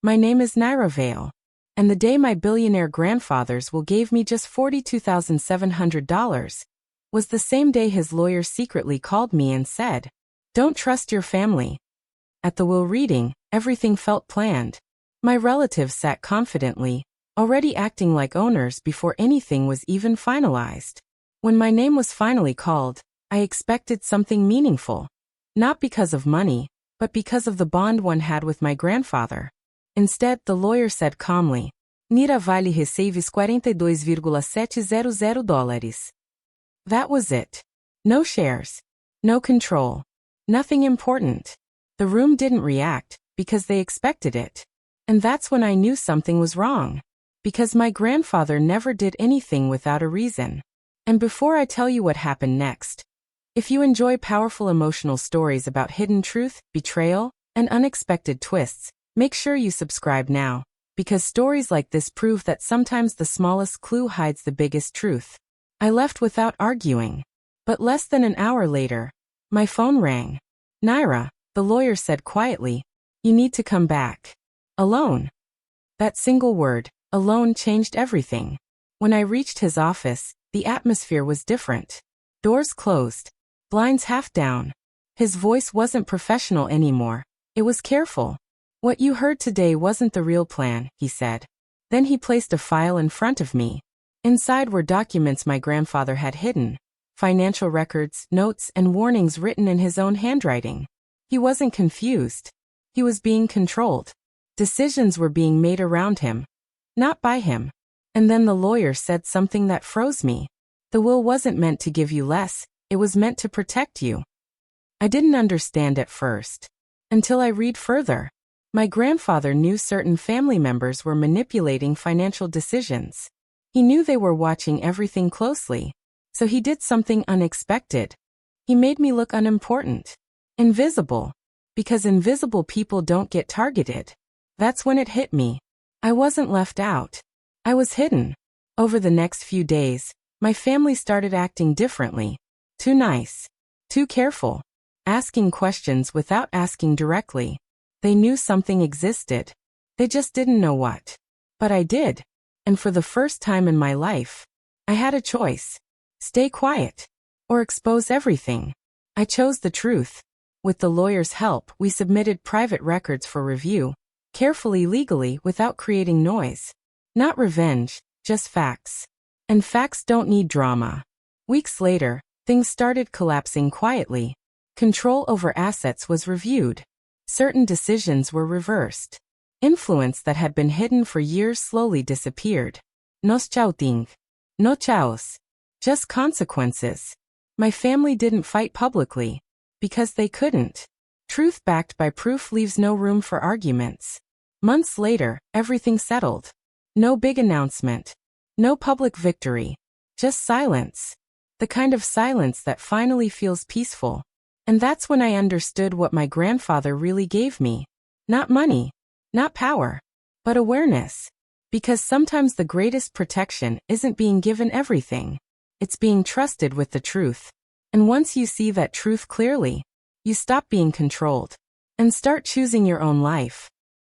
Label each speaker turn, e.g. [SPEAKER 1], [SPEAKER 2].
[SPEAKER 1] My name is Naira Vale. And the day my billionaire grandfather's will gave me just $42,700 was the same day his lawyer secretly called me and said, "Don't trust your family." At the will reading, everything felt planned. My relatives sat confidently, already acting like owners before anything was even finalized. When my name was finally called, I expected something meaningful. Not because of money, but because of the bond one had with my grandfather. Instead, the lawyer said calmly, "Nira Vale receives $42,700. That was it. No shares. No control. Nothing important. The room didn't react, because they expected it. And that's when I knew something was wrong. Because my grandfather never did anything without a reason. And before I tell you what happened next, if you enjoy powerful emotional stories about hidden truth, betrayal, and unexpected twists, make sure you subscribe now, because stories like this prove that sometimes the smallest clue hides the biggest truth. I left without arguing. But less than an hour later, my phone rang. "Naira," the lawyer said quietly, "you need to come back." Alone. That single word, alone, changed everything. When I reached his office, the atmosphere was different. Doors closed. Blinds half down. His voice wasn't professional anymore. It was careful. "What you heard today wasn't the real plan," he said. Then he placed a file in front of me. Inside were documents my grandfather had hidden. Financial records, notes, and warnings written in his own handwriting. He wasn't confused. He was being controlled. Decisions were being made around him, not by him. And then the lawyer said something that froze me. "The will wasn't meant to give you less, it was meant to protect you." I didn't understand at first. Until I read further. My grandfather knew certain family members were manipulating financial decisions. He knew they were watching everything closely. So he did something unexpected. He made me look unimportant. Invisible. Because invisible people don't get targeted. That's when it hit me. I wasn't left out. I was hidden. Over the next few days, my family started acting differently. Too nice. Too careful. Asking questions without asking directly. They knew something existed. They just didn't know what. But I did. And for the first time in my life, I had a choice. Stay quiet. Or expose everything. I chose the truth. With the lawyer's help, we submitted private records for review. Carefully, legally, without creating noise. Not revenge, just facts. And facts don't need drama. Weeks later, things started collapsing quietly. Control over assets was reviewed. Certain decisions were reversed. Influence that had been hidden for years slowly disappeared. No shouting. No chaos. Just consequences. My family didn't fight publicly. Because they couldn't. Truth backed by proof leaves no room for arguments. Months later, everything settled. No big announcement. No public victory. Just silence. The kind of silence that finally feels peaceful. And that's when I understood what my grandfather really gave me. Not money. Not power. But awareness. Because sometimes the greatest protection isn't being given everything. It's being trusted with the truth. And once you see that truth clearly, you stop being controlled. And start choosing your own life.